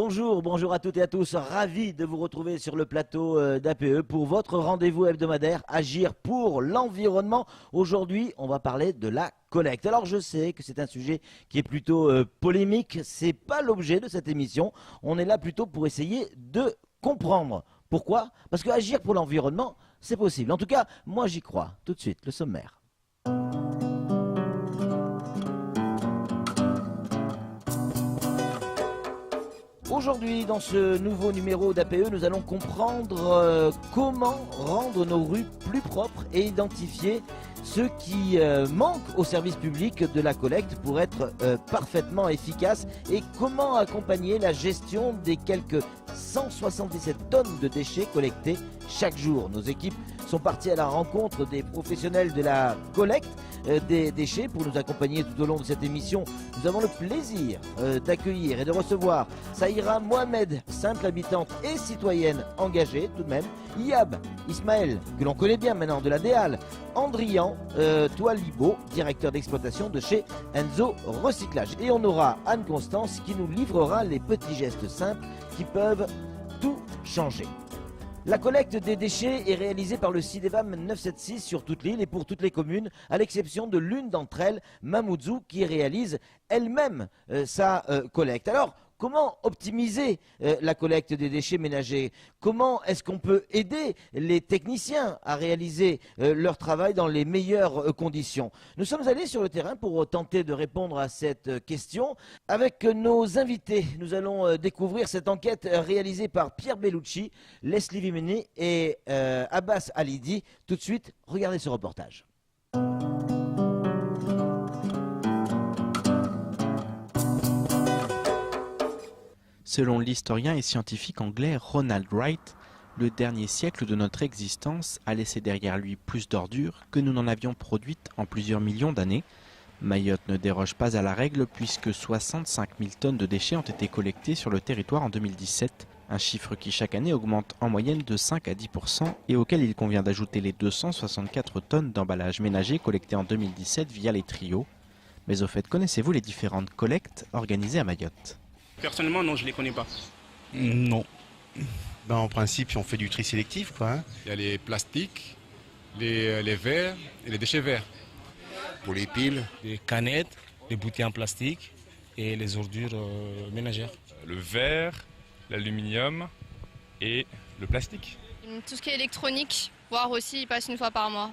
Bonjour à toutes et à tous, ravi de vous retrouver sur le plateau d'APE pour votre rendez-vous hebdomadaire Agir pour l'environnement. Aujourd'hui, on va parler de la collecte. Alors je sais que c'est un sujet qui est plutôt polémique, c'est pas l'objet de cette émission. On est là plutôt pour essayer de comprendre. Pourquoi? Parce que agir pour l'environnement, c'est possible. En tout cas, moi j'y crois. Tout de suite, le sommaire. Aujourd'hui, dans ce nouveau numéro d'APE, nous allons comprendre comment rendre nos rues plus propres et identifier ceux qui manquent au service public de la collecte pour être parfaitement efficace et comment accompagner la gestion des quelques 177 tonnes de déchets collectés chaque jour. Nos équipes sont parties à la rencontre des professionnels de la collecte des déchets pour nous accompagner tout au long de cette émission. Nous avons le plaisir d'accueillir et de recevoir Saïra Mohamed, simple habitante et citoyenne engagée tout de même, Yab Ismaël, que l'on connaît bien maintenant de la DEAL, Andrian Toilibo, directeur d'exploitation de chez Enzo Recyclage. Et on aura Anne-Constance qui nous livrera les petits gestes simples qui peuvent tout changer. La collecte des déchets est réalisée par le CIDEVAM 976 sur toute l'île et pour toutes les communes, à l'exception de l'une d'entre elles, Mamoudzou, qui réalise elle-même sa collecte. Alors, comment optimiser la collecte des déchets ménagers? Comment est-ce qu'on peut aider les techniciens à réaliser leur travail dans les meilleures conditions? Nous sommes allés sur le terrain pour tenter de répondre à cette question. Avec nos invités, nous allons découvrir cette enquête réalisée par Pierre Bellucci, Leslie Vimeni et Abbas Alidi. Tout de suite, regardez ce reportage. Selon l'historien et scientifique anglais Ronald Wright, le dernier siècle de notre existence a laissé derrière lui plus d'ordures que nous n'en avions produites en plusieurs millions d'années. Mayotte ne déroge pas à la règle puisque 65 000 tonnes de déchets ont été collectées sur le territoire en 2017, un chiffre qui chaque année augmente en moyenne de 5 à 10% et auquel il convient d'ajouter les 264 tonnes d'emballages ménagers collectés en 2017 via les trios. Mais au fait, connaissez-vous les différentes collectes organisées à Mayotte ? Personnellement, non, je ne les connais pas. Non. Ben, en principe, on fait du tri sélectif, quoi. Hein. Il y a les plastiques, les verres et les déchets verts. Pour les piles, les canettes, les bouteilles en plastique et les ordures ménagères. Le verre, l'aluminium et le plastique. Tout ce qui est électronique, voire aussi, il passe une fois par mois.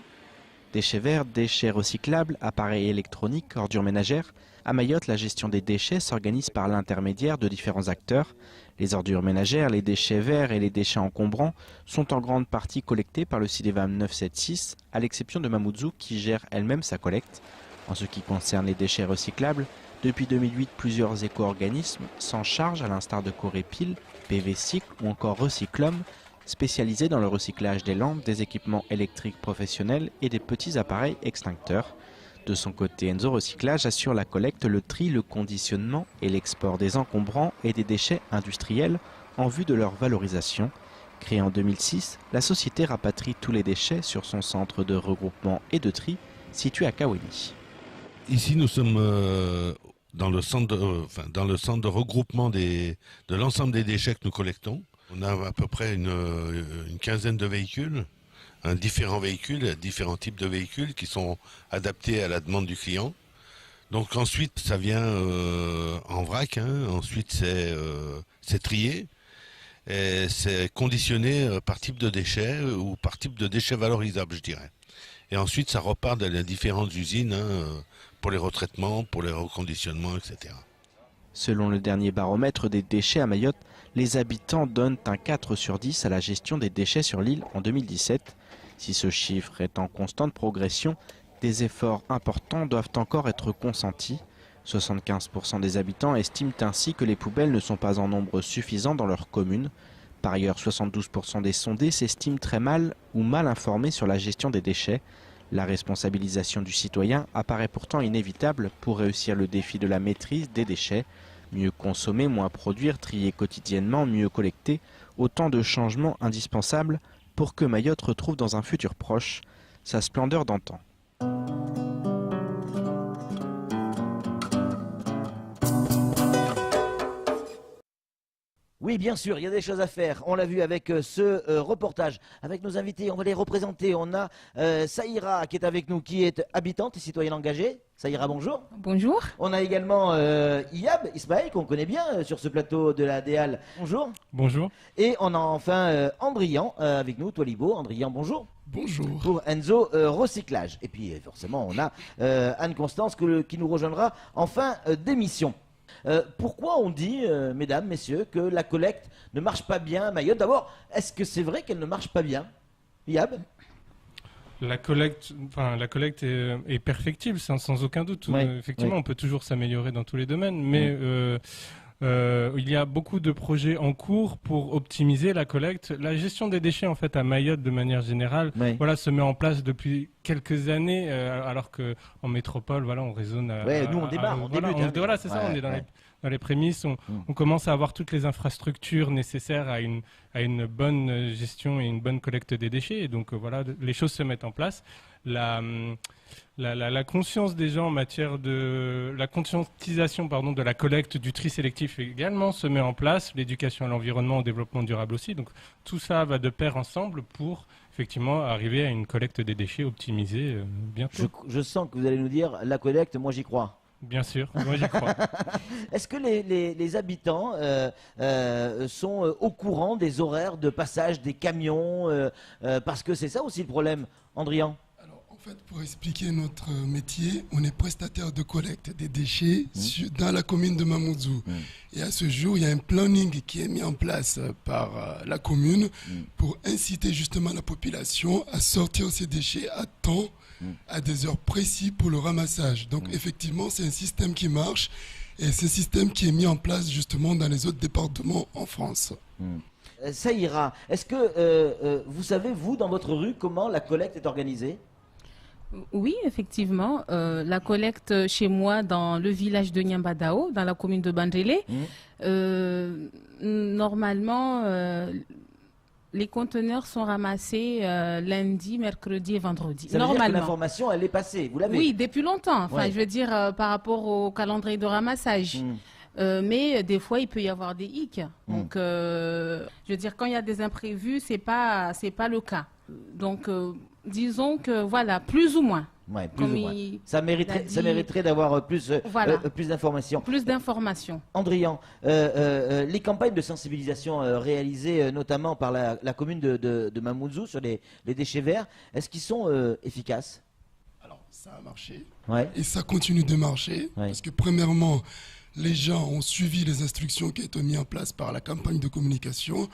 Déchets verts, déchets recyclables, appareils électroniques, ordures ménagères. À Mayotte, la gestion des déchets s'organise par l'intermédiaire de différents acteurs. Les ordures ménagères, les déchets verts et les déchets encombrants sont en grande partie collectés par le CIDEVAM 976, à l'exception de Mamoudzou qui gère elle-même sa collecte. En ce qui concerne les déchets recyclables, depuis 2008, plusieurs éco-organismes s'en chargent à l'instar de Corépil, PV Cycle ou encore Recyclum, spécialisés dans le recyclage des lampes, des équipements électriques professionnels et des petits appareils extincteurs. De son côté, Enzo Recyclage assure la collecte, le tri, le conditionnement et l'export des encombrants et des déchets industriels en vue de leur valorisation. Créée en 2006, la société rapatrie tous les déchets sur son centre de regroupement et de tri situé à Kaweni. Ici, nous sommes dans le centre de regroupement de l'ensemble des déchets que nous collectons. On a à peu près une quinzaine de véhicules. Différents véhicules, différents types de véhicules qui sont adaptés à la demande du client. Donc ensuite, ça vient en vrac, ensuite c'est trié, et c'est conditionné par type de déchets ou par type de déchets valorisables, je dirais. Et ensuite, ça repart dans les différentes usines pour les retraitements, pour les reconditionnements, etc. Selon le dernier baromètre des déchets à Mayotte, les habitants donnent un 4 sur 10 à la gestion des déchets sur l'île en 2017. Si ce chiffre est en constante progression, des efforts importants doivent encore être consentis. 75% des habitants estiment ainsi que les poubelles ne sont pas en nombre suffisant dans leur commune. Par ailleurs, 72% des sondés s'estiment très mal ou mal informés sur la gestion des déchets. La responsabilisation du citoyen apparaît pourtant inévitable pour réussir le défi de la maîtrise des déchets. Mieux consommer, moins produire, trier quotidiennement, mieux collecter, autant de changements indispensables pour que Mayotte retrouve dans un futur proche sa splendeur d'antan. Oui, bien sûr, il y a des choses à faire. On l'a vu avec ce reportage, avec nos invités. On va les représenter. On a Saïra qui est avec nous, qui est habitante et citoyenne engagée. Saïra, bonjour. Bonjour. On a également Iyab Ismaël, qu'on connaît bien sur ce plateau de la DEAL. Bonjour. Bonjour. Et on a enfin Andrian avec nous, Tolibo. Andrian, bonjour. Bonjour. Pour Enzo Recyclage. Et puis forcément, on a Anne-Constance qui nous rejoindra en fin d'émission. Pourquoi on dit, mesdames, messieurs, que la collecte ne marche pas bien à Mayotte? D'abord, est-ce que c'est vrai qu'elle ne marche pas bien, Iyab? La collecte est perfectible, sans aucun doute. Oui, Effectivement, oui. on peut toujours s'améliorer dans tous les domaines, mais il y a beaucoup de projets en cours pour optimiser la collecte. La gestion des déchets, en fait, à Mayotte, de manière générale, Oui. voilà, se met en place depuis quelques années, alors qu'en métropole, voilà, on raisonne. Ouais, nous, on démarre, on voilà, débute, hein. voilà, c'est ça, Ouais, on est ouais. dans les prémices. On commence à avoir toutes les infrastructures nécessaires à une bonne gestion et une bonne collecte des déchets. Et donc, voilà, les choses se mettent en place. La conscience des gens en matière de la conscientisation de la collecte du tri sélectif également se met en place, l'éducation à l'environnement, au développement durable aussi. Donc tout ça va de pair ensemble pour effectivement arriver à une collecte des déchets optimisée bientôt. Je sens que vous allez nous dire la collecte, moi j'y crois. Bien sûr, moi j'y crois. Est-ce que les habitants sont au courant des horaires de passage des camions parce que c'est ça aussi le problème, Andrian. En fait, pour expliquer notre métier, on est prestataire de collecte des déchets dans la commune de Mamoudzou. Et à ce jour, il y a un planning qui est mis en place par la commune pour inciter justement la population à sortir ces déchets à temps, à des heures précises pour le ramassage. Donc effectivement, c'est un système qui marche et c'est un système qui est mis en place justement dans les autres départements en France. Ça ira. Est-ce que vous savez, vous, dans votre rue, comment la collecte est organisée? Oui, effectivement. La collecte chez moi dans le village de Nyambadao, dans la commune de Bandrélé, normalement, les conteneurs sont ramassés lundi, mercredi et vendredi. Ça veut dire que Normalement. l'information, elle est passée, vous l'avez? Oui, depuis longtemps. Enfin, Ouais. je veux dire, par rapport au calendrier de ramassage. Mais des fois, il peut y avoir des hicks. Donc, je veux dire, quand il y a des imprévus, c'est pas le cas. Donc, disons que voilà, plus ou moins. Ouais, plus Comme ou moins. il Ça a mériterait, dit. ça mériterait d'avoir plus, Voilà. plus d'informations. Plus d'informations. Andrian, les campagnes de sensibilisation réalisées notamment par la commune de Mamoudzou sur les déchets verts, est-ce qu'ils sont efficaces? Alors, ça a marché. Ouais. Et ça continue de marcher. Ouais. Parce que premièrement, les gens ont suivi les instructions qui ont été mises en place par la campagne de communication.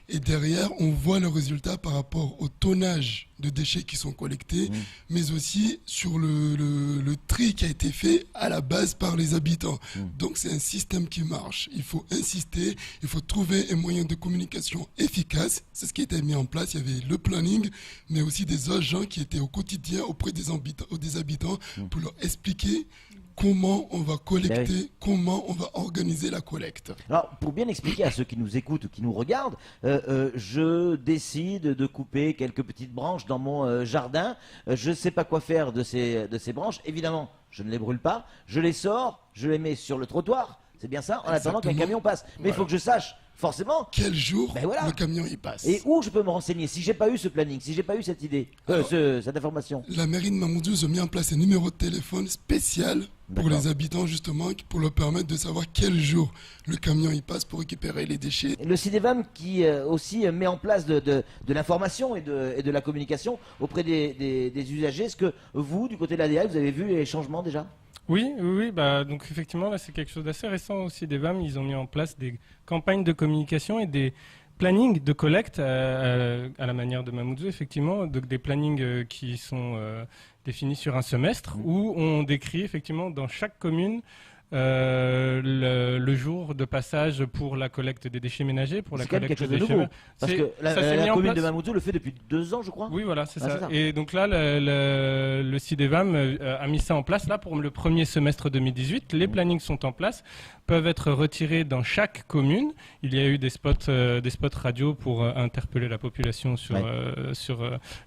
Et derrière, on voit le résultat par rapport au tonnage de déchets qui sont collectés, mais aussi sur le tri qui a été fait à la base par les habitants. Donc c'est un système qui marche. Il faut insister, il faut trouver un moyen de communication efficace. C'est ce qui a été mis en place. Il y avait le planning, mais aussi des agents qui étaient au quotidien auprès des habitants pour leur expliquer comment on va collecter, comment on va organiser la collecte. Alors, pour bien expliquer à ceux qui nous écoutent ou qui nous regardent, je décide de couper quelques petites branches dans mon jardin. Je ne sais pas quoi faire de ces branches. Évidemment, je ne les brûle pas. Je les sors, je les mets sur le trottoir. C'est bien ça, en attendant qu'un camion passe. Mais il faut que je sache, forcément, quel jour voilà, le camion y passe. Et où je peux me renseigner si j'ai pas eu ce planning, si j'ai pas eu cette idée, cette information. La mairie de Mamoudzou a mis en place un numéro de téléphone spécial pour les habitants, justement, pour leur permettre de savoir quel jour le camion y passe pour récupérer les déchets. Le CIDEVAM qui aussi met en place de l'information et de la communication auprès des usagers. Est-ce que vous, du côté de l'ADA, vous avez vu les changements déjà? Oui, bah, donc effectivement, là, c'est quelque chose d'assez récent aussi des VAM. Ils ont mis en place des campagnes de communication et des plannings de collecte à la manière de Mamoudzou, effectivement, donc des plannings qui sont définis sur un semestre où on décrit effectivement dans chaque commune le jour de passage pour la collecte des déchets ménagers, pour la collecte quelque chose des de déchets nouveau. verts. Parce que la commune de Mamoudzou le fait depuis 2 ans, je crois. Oui, voilà, c'est Ah, ça. Et donc là, le CIDEVAM a mis ça en place là pour le premier semestre 2018. Les plannings sont en place, peuvent être retirés dans chaque commune. Il y a eu des spots radio pour interpeller la population sur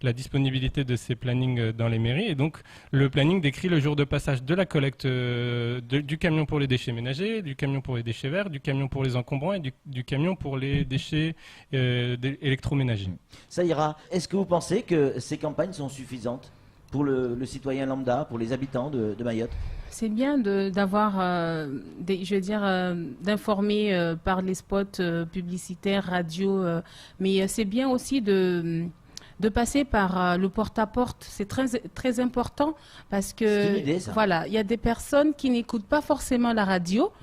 la disponibilité de ces plannings dans les mairies. Et donc, le planning décrit le jour de passage de la collecte du camion camion pour les déchets ménagers, du camion pour les déchets verts, du camion pour les encombrants et du camion pour les déchets électroménagers. Ça ira. Est-ce que vous pensez que ces campagnes sont suffisantes pour le citoyen lambda, pour les habitants de Mayotte? C'est bien d'avoir, d'informer par les spots publicitaires, radio, mais c'est bien aussi de passer par le porte-à-porte. C'est très, très important parce que, c'est une idée, ça. Voilà, il y a des personnes qui n'écoutent pas forcément la radio.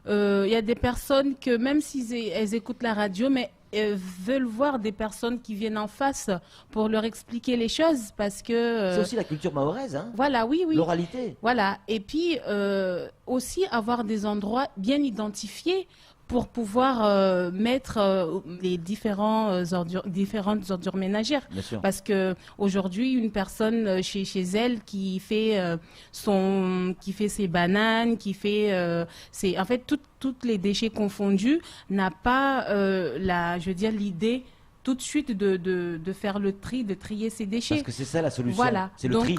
Il y a des personnes que même si elles écoutent la radio, mais elles veulent voir des personnes qui viennent en face pour leur expliquer les choses parce que... c'est aussi la culture mahoraise, hein. Voilà, oui. L'oralité. Voilà, et puis aussi avoir des endroits bien identifiés pour pouvoir mettre les différentes ordures ménagères. Bien sûr. Parce que aujourd'hui, une personne chez elle qui fait ses bananes, qui fait en fait toutes les déchets confondus, n'a pas l'idée tout de suite de faire le tri, de trier ses déchets. Parce que c'est ça la solution. Voilà. C'est le tri.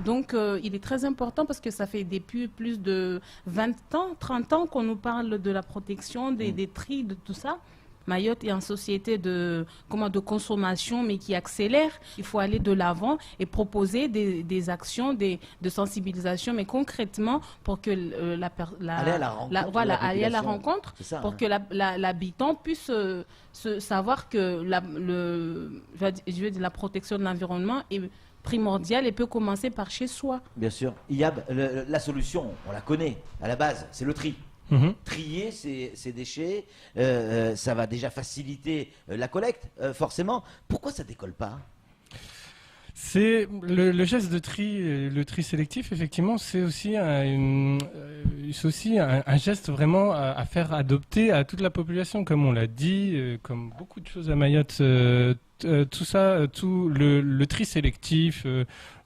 Donc il est très important parce que ça fait depuis plus de 20 ans, 30 ans qu'on nous parle de la protection, des tris, de tout ça. Mayotte est une société de consommation, mais qui accélère. Il faut aller de l'avant et proposer des actions de sensibilisation, mais concrètement pour que aller à la rencontre, ça, pour que l'habitant puisse savoir que la protection de l'environnement est primordiale et peut commencer par chez soi. Bien sûr. Iyab, la solution, on la connaît à la base, c'est le tri. Trier ces déchets, ça va déjà faciliter la collecte, forcément. Pourquoi ça décolle pas? C'est le geste de tri, le tri sélectif, effectivement, c'est aussi un geste vraiment à faire adopter à toute la population, comme on l'a dit, comme beaucoup de choses à Mayotte. Tout ça, le tri sélectif,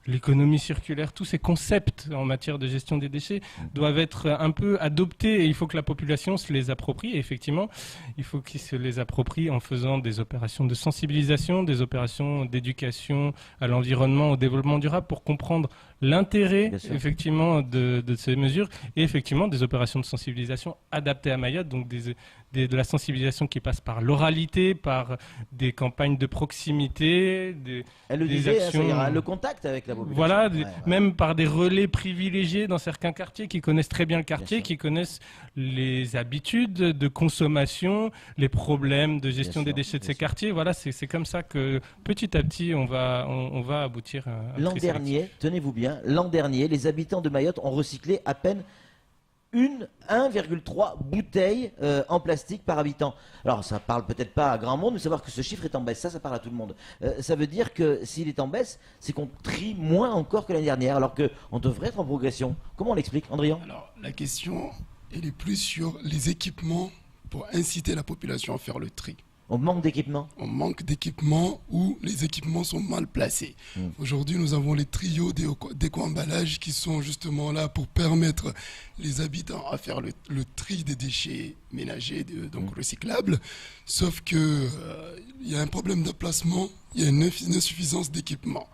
l'économie circulaire, tous ces concepts en matière de gestion des déchets doivent être un peu adoptés et il faut que la population se les approprie. Et effectivement, il faut qu'ils se les approprient en faisant des opérations de sensibilisation, des opérations d'éducation à l'environnement, au développement durable pour comprendre l'intérêt effectivement de ces mesures et effectivement des opérations de sensibilisation adaptées à Mayotte, donc de la sensibilisation qui passe par l'oralité, par des campagnes de proximité, des actions... ça ira, le contact avec la population. Voilà, même par des relais privilégiés dans certains quartiers qui connaissent très bien le quartier, qui connaissent les habitudes de consommation, les problèmes de gestion des déchets de ces quartiers. Voilà, c'est comme ça que petit à petit on va aboutir à l'an dernier, tenez-vous bien, l'an dernier, les habitants de Mayotte ont recyclé à peine 1,3 bouteilles en plastique par habitant. Alors ça parle peut-être pas à grand monde, mais savoir que ce chiffre est en baisse, ça parle à tout le monde. Ça veut dire que s'il est en baisse, c'est qu'on trie moins encore que l'année dernière, alors qu'on devrait être en progression. Comment on l'explique, Andrian? Alors la question, elle est plus sur les équipements pour inciter la population à faire le tri. On manque d'équipements. On manque d'équipements ou les équipements sont mal placés. Aujourd'hui, nous avons les trios d'éco-emballage qui sont justement là pour permettre les habitants à faire le tri des déchets ménagers, donc recyclables. Sauf que il y a un problème de placement, il y a une insuffisance d'équipement.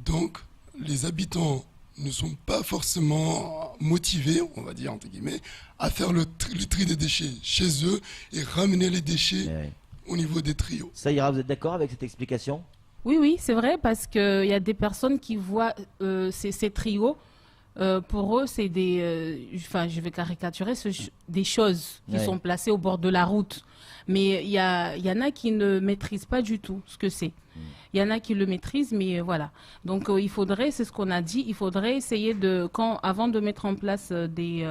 Donc, les habitants ne sont pas forcément motivés, on va dire entre guillemets, à faire le tri des déchets chez eux et ramener les déchets au niveau des trios. Ça ira, vous êtes d'accord avec cette explication? Oui, c'est vrai, parce qu'il y a des personnes qui voient ces trios, pour eux, c'est je vais caricaturer, des choses qui sont placées au bord de la route. Mais il y en a qui ne maîtrisent pas du tout ce que c'est. Il y en a qui le maîtrisent, mais voilà. Donc il faudrait, c'est ce qu'on a dit, il faudrait essayer avant de mettre en place des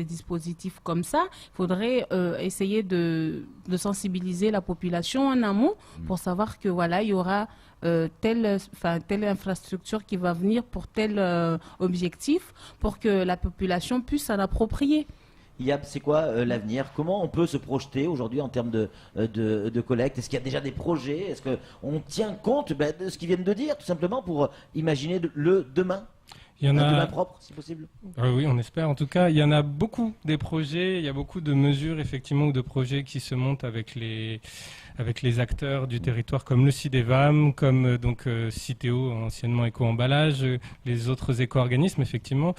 dispositifs comme ça, il faudrait essayer de sensibiliser la population en amont pour savoir que voilà, il y aura telle infrastructure qui va venir pour tel objectif, pour que la population puisse s'en approprier. Iyab, c'est quoi l'avenir? Comment on peut se projeter aujourd'hui en termes de collecte? Est-ce qu'il y a déjà des projets? Est-ce qu'on tient compte de ce qu'ils viennent de dire, tout simplement, pour imaginer le demain? Il y en un a demain propre, si possible. Oui, on espère. En tout cas, il y en a beaucoup des projets, il y a beaucoup de mesures effectivement ou de projets qui se montent avec les acteurs du territoire comme le CIDEVAM, comme Citeo, anciennement Éco-Emballage, les autres éco-organismes effectivement.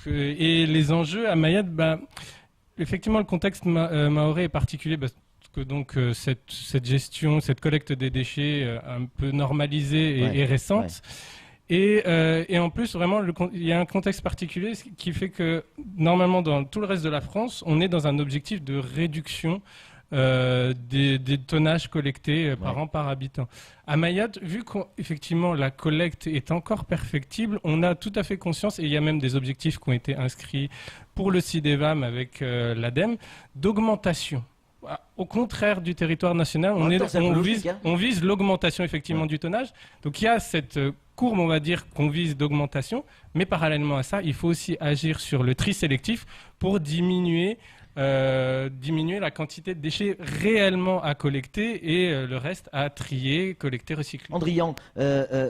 Et les enjeux à Mayotte, effectivement le contexte mahorais est particulier parce que cette gestion, cette collecte des déchets un peu normalisée est récente. Ouais. Et en plus, vraiment, il y a un contexte particulier qui fait que, normalement, dans tout le reste de la France, on est dans un objectif de réduction des tonnages collectés par an par habitant. À Mayotte, vu qu'effectivement la collecte est encore perfectible, on a tout à fait conscience, et il y a même des objectifs qui ont été inscrits pour le CIDEVAM avec l'ADEME, d'augmentation. Au contraire du territoire national, on vise l'augmentation effectivement du tonnage. Donc il y a cette courbe, on va dire, qu'on vise d'augmentation, mais parallèlement à ça, il faut aussi agir sur le tri sélectif pour diminuer la quantité de déchets réellement à collecter et le reste à trier, collecter, recycler. Andrian,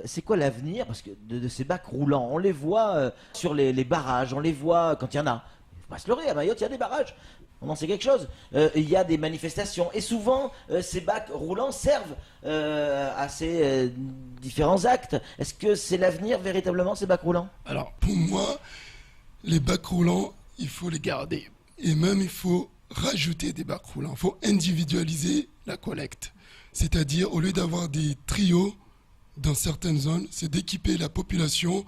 c'est quoi l'avenir parce que de ces bacs roulants? On les voit sur les barrages, on les voit quand il y en a. Il ne faut pas se leurrer, à Mayotte, il y a des barrages. On en sait quelque chose. Il y a des manifestations. Et souvent, ces bacs roulants servent à ces différents actes. Est-ce que c'est l'avenir véritablement, ces bacs roulants? Alors, pour moi, les bacs roulants, il faut les garder. Et même, il faut rajouter des bacs roulants. Il faut individualiser la collecte. C'est-à-dire, au lieu d'avoir des trios dans certaines zones, c'est d'équiper la population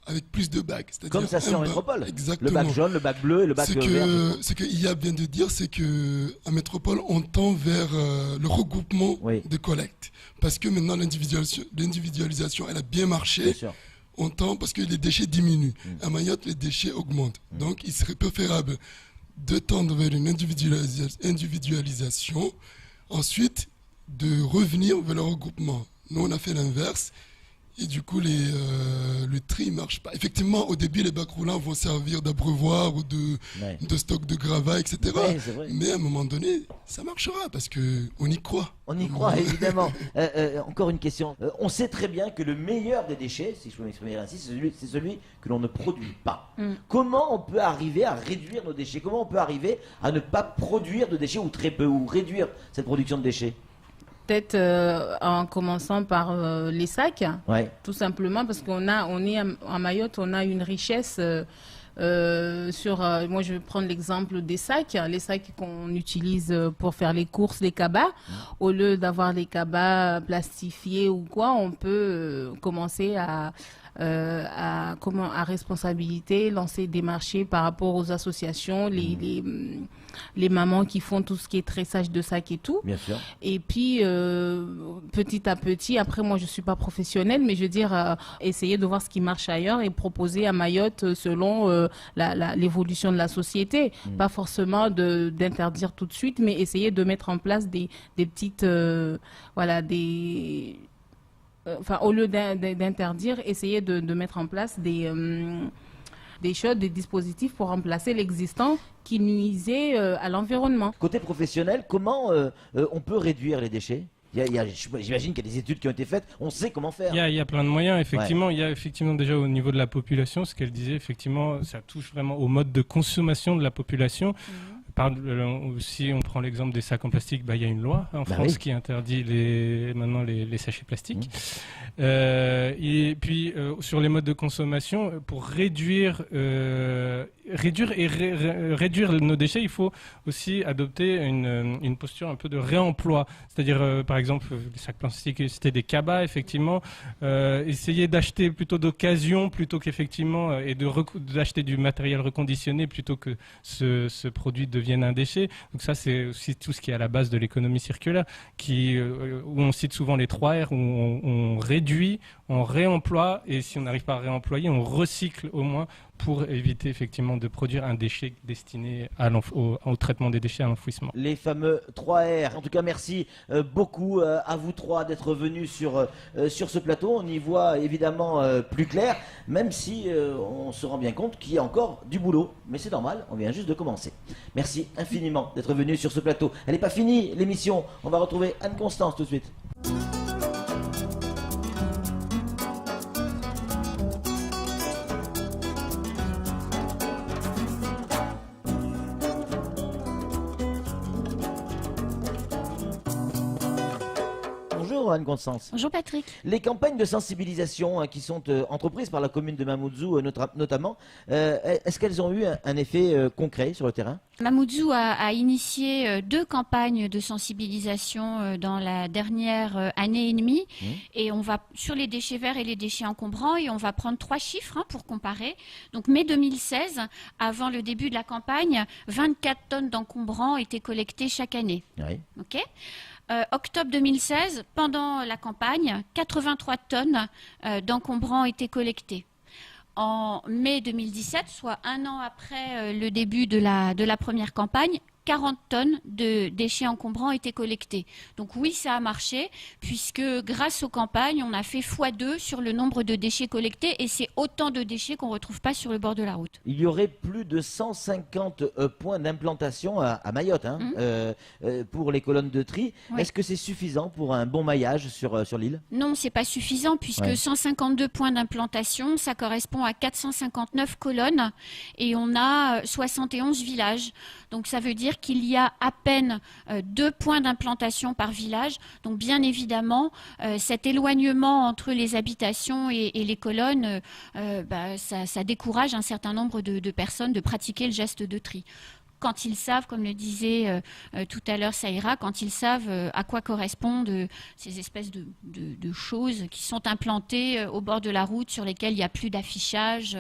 avec plus de bacs. Comme ça se fait en métropole. Exactement. Le bac jaune, le bac bleu et le bac vert. Ce que IA vient de dire, c'est qu'en métropole, on tend vers le regroupement de collecte. Parce que maintenant, l'individualisation, elle a bien marché. Bien sûr. On tend parce que les déchets diminuent. À Mayotte, les déchets augmentent. Donc, il serait préférable de tendre vers une individualisation. Ensuite, de revenir vers le regroupement. Nous, on a fait l'inverse. Et du coup, le tri ne marche pas. Effectivement, au début, les bacs roulants vont servir d'abreuvoir ou de stock de gravats, etc. Mais à un moment donné, ça marchera parce qu'on y croit. On y croit, évidemment. Encore une question. On sait très bien que le meilleur des déchets, si je peux m'exprimer ainsi, c'est celui que l'on ne produit pas. Comment on peut arriver à réduire nos déchets? Comment on peut arriver à ne pas produire de déchets ou très peu, ou réduire cette production de déchets? Peut-être en commençant par les sacs, tout simplement, parce on est à Mayotte, on a une richesse moi je vais prendre l'exemple des sacs, les sacs qu'on utilise pour faire les courses, les cabas. Au lieu d'avoir les cabas plastifiés ou quoi, on peut commencer à responsabilité, lancer des marchés par rapport aux associations, les mamans qui font tout ce qui est tressage de sacs et tout. Bien sûr. Et puis, petit à petit, après moi je suis pas professionnelle, mais je veux dire, essayer de voir ce qui marche ailleurs et proposer à Mayotte selon l'évolution de la société. Pas forcément d'interdire tout de suite, mais essayer de mettre en place des petites, au lieu d'interdire, essayer de mettre en place des choses, des dispositifs pour remplacer l'existant qui nuisait à l'environnement. Côté professionnel, comment on peut réduire les déchets? J'imagine qu'il y a des études qui ont été faites, on sait comment faire. Il y a plein de moyens, effectivement. Il y a effectivement déjà au niveau de la population, ce qu'elle disait, effectivement, ça touche vraiment au mode de consommation de la population. Si on prend l'exemple des sacs en plastique, il y a une loi en France qui interdit maintenant les sachets plastiques. Et puis sur les modes de consommation, pour réduire nos déchets, il faut aussi adopter une posture un peu de réemploi. C'est-à-dire, par exemple, les sacs plastiques, c'était des cabas, effectivement. Essayer d'acheter plutôt d'occasion plutôt qu'effectivement, et d'acheter du matériel reconditionné plutôt que ce produit devienne un déchet. Donc ça, c'est aussi tout ce qui est à la base de l'économie circulaire, où on cite souvent les 3 R, où on réduit, on réemploie, et si on n'arrive pas à réemployer, on recycle au moins pour éviter effectivement de produire un déchet destiné au traitement des déchets à l'enfouissement. Les fameux 3R. En tout cas, merci beaucoup à vous 3 d'être venus sur ce plateau. On y voit évidemment plus clair, même si on se rend bien compte qu'il y a encore du boulot. Mais c'est normal, on vient juste de commencer. Merci infiniment d'être venus sur ce plateau. Elle n'est pas finie, l'émission. On va retrouver Anne-Constance tout de suite. Bonjour Anne-Constance. Bonjour Patrick. Les campagnes de sensibilisation qui sont entreprises par la commune de Mamoudzou notamment, est-ce qu'elles ont eu un effet concret sur le terrain? Mamoudzou a initié 2 campagnes de sensibilisation dans la dernière année et demie. Et on va sur les déchets verts et les déchets encombrants et on va prendre 3 chiffres pour comparer. Donc mai 2016, avant le début de la campagne, 24 tonnes d'encombrants étaient collectées chaque année. Oui. Ok. Octobre 2016, pendant la campagne, 83 tonnes d'encombrants étaient collectés. En mai 2017, soit un an après le début de la première campagne, 40 tonnes de déchets encombrants étaient collectés. Donc oui, ça a marché, puisque grâce aux campagnes, on a fait x2 sur le nombre de déchets collectés, et c'est autant de déchets qu'on ne retrouve pas sur le bord de la route. Il y aurait plus de 150 points d'implantation à Mayotte pour les colonnes de tri. Oui. Est-ce que c'est suffisant pour un bon maillage sur l'île? Non, c'est pas suffisant, puisque 152 points d'implantation, ça correspond à 459 colonnes, et on a 71 villages. Donc ça veut dire qu'il y a à peine 2 points d'implantation par village. Donc bien évidemment, cet éloignement entre les habitations et les colonnes, ça décourage un certain nombre de personnes de pratiquer le geste de tri. Quand ils savent, comme le disait tout à l'heure Saïra, quand ils savent à quoi correspondent ces espèces de choses qui sont implantées au bord de la route, sur lesquelles il n'y a plus d'affichage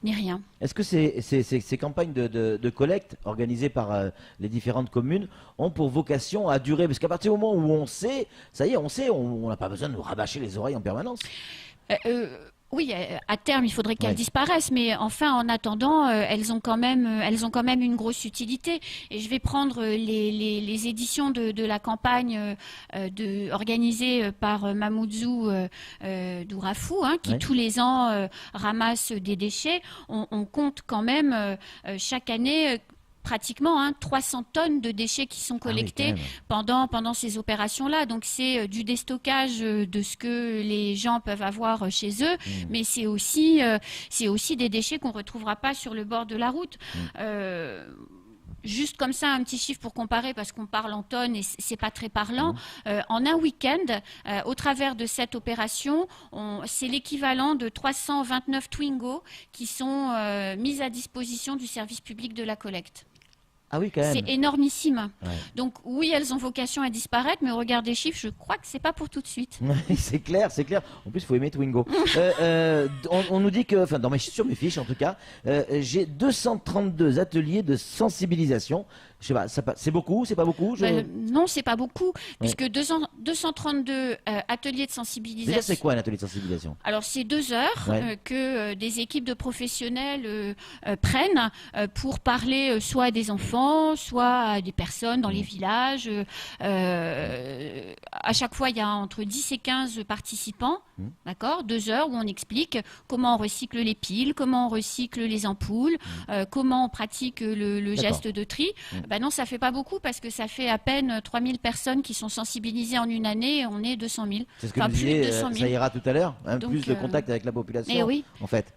ni rien. Est-ce que ces campagnes de collecte organisées par les différentes communes ont pour vocation à durer? Parce qu'à partir du moment où on sait, ça y est, on n'a pas besoin de nous rabâcher les oreilles en permanence. Oui, à terme, il faudrait qu'elles disparaissent, mais enfin, en attendant, elles ont quand même une grosse utilité. Et je vais prendre les éditions de la campagne organisée par Mamoudzou d'Ourafou, qui tous les ans ramasse des déchets. On compte quand même chaque année pratiquement 300 tonnes de déchets qui sont collectés pendant ces opérations-là. Donc c'est du déstockage de ce que les gens peuvent avoir chez eux, mais c'est aussi des déchets qu'on ne retrouvera pas sur le bord de la route. Juste comme ça, un petit chiffre pour comparer, parce qu'on parle en tonnes et c'est pas très parlant. En un week-end, au travers de cette opération, c'est l'équivalent de 329 Twingo qui sont mis à disposition du service public de la collecte. Ah oui, quand même. C'est énormissime. Donc oui, elles ont vocation à disparaître, mais au regard des chiffres, je crois que c'est pas pour tout de suite. C'est clair, c'est clair. En plus, il faut aimer Twingo. On nous dit que, enfin, sur mes fiches en tout cas, j'ai 232 ateliers de sensibilisation. Je sais pas, c'est beaucoup, c'est pas beaucoup? Non, c'est pas beaucoup, puisque 232 ateliers de sensibilisation. Déjà, c'est quoi un atelier de sensibilisation? Alors, c'est 2 heures que des équipes de professionnels prennent pour parler soit à des enfants, soit à des personnes dans les villages. À chaque fois, il y a entre 10 et 15 participants, d'accord, 2 heures où on explique comment on recycle les piles, comment on recycle les ampoules, comment on pratique le geste de tri. Non, ça fait pas beaucoup, parce que ça fait à peine 3000 personnes qui sont sensibilisées en une année, et on est 200 000. C'est ce que disait Saïra tout à l'heure, plus de contact avec la population, en fait.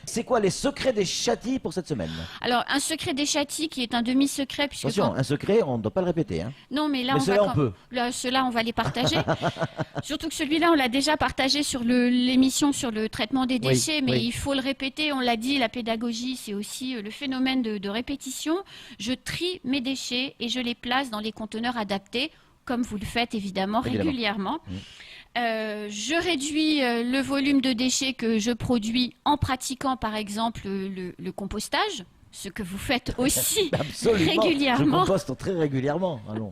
C'est quoi les secrets des châtis pour cette semaine? Alors, un secret des châtis qui est un demi-secret, puisque... Attention, un secret, on ne doit pas le répéter. Non, mais là, ceux-là, on va les partager. Surtout que celui-là, on l'a déjà partagé sur l'émission sur le traitement des déchets, mais il faut le répéter. On l'a dit, la pédagogie, c'est aussi le phénomène de répétition. Je trie mes déchets et je les place dans les conteneurs adaptés, comme vous le faites évidemment régulièrement. Je réduis le volume de déchets que je produis en pratiquant par exemple le compostage, ce que vous faites aussi régulièrement. Je composte très régulièrement. Allons.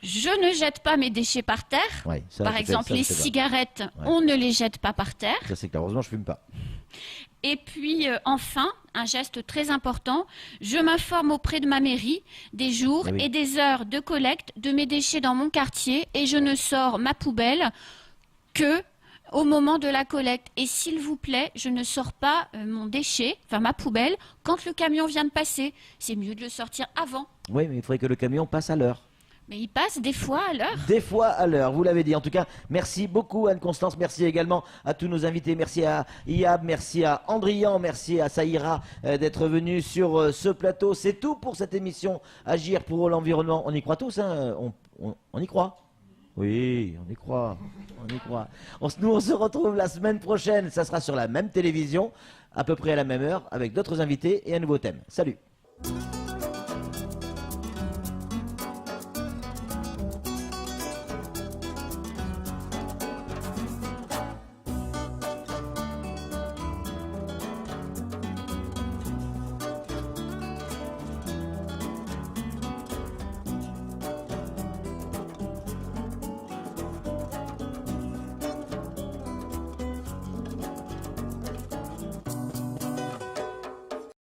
Je ne jette pas mes déchets par terre. Par exemple, les cigarettes, on ne les jette pas par terre. Ça, c'est clair. Heureusement, je ne fume pas. Et puis, enfin, un geste très important, je m'informe auprès de ma mairie des jours et des heures de collecte de mes déchets dans mon quartier, et je ne sors ma poubelle que au moment de la collecte. Et s'il vous plaît, je ne sors pas mon déchet, enfin ma poubelle, quand le camion vient de passer. C'est mieux de le sortir avant. Oui, mais il faudrait que le camion passe à l'heure. Mais il passe des fois à l'heure. Des fois à l'heure, vous l'avez dit. En tout cas, merci beaucoup Anne-Constance. Merci également à tous nos invités. Merci à Iyab, merci à Andrian, merci à Saïra d'être venus sur ce plateau. C'est tout pour cette émission Agir pour l'environnement. On y croit tous, hein, on y croit. Oui, on y croit. On y croit. Nous, on se retrouve la semaine prochaine. Ça sera sur la même télévision, à peu près à la même heure, avec d'autres invités et un nouveau thème. Salut!